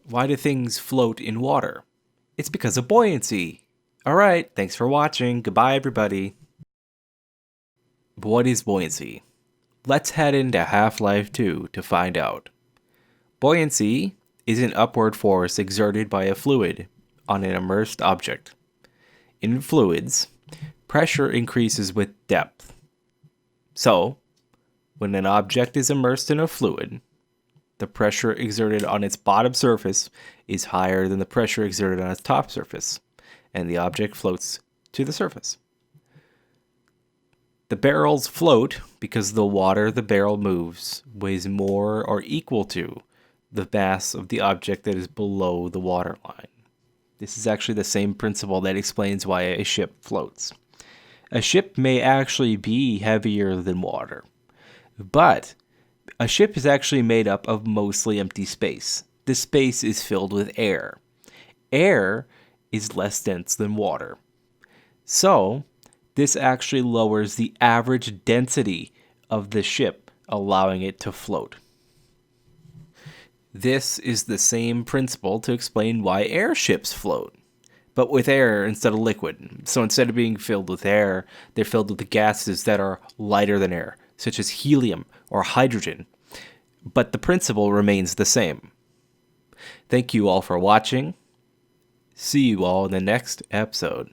Why do things float in water? It's because of buoyancy. Alright, thanks for watching. Goodbye, everybody. What is buoyancy? Let's head into Half-Life 2 to find out. Buoyancy is an upward force exerted by a fluid on an immersed object. In fluids, pressure increases with depth. So, when an object is immersed in a fluid, the pressure exerted on its bottom surface is higher than the pressure exerted on its top surface, and the object floats to the surface. The barrels float because the water the barrel moves weighs more or equal to the mass of the object that is below the waterline. This is actually the same principle that explains why a ship floats. A ship may actually be heavier than water, but a ship is actually made up of mostly empty space. This space is filled with air. Air is less dense than water. So, this actually lowers the average density of the ship, allowing it to float. This is the same principle to explain why airships float, but with air instead of liquid. So instead of being filled with air, they're filled with the gases that are lighter than air, such as helium or hydrogen. But the principle remains the same. Thank you all for watching. See you all in the next episode.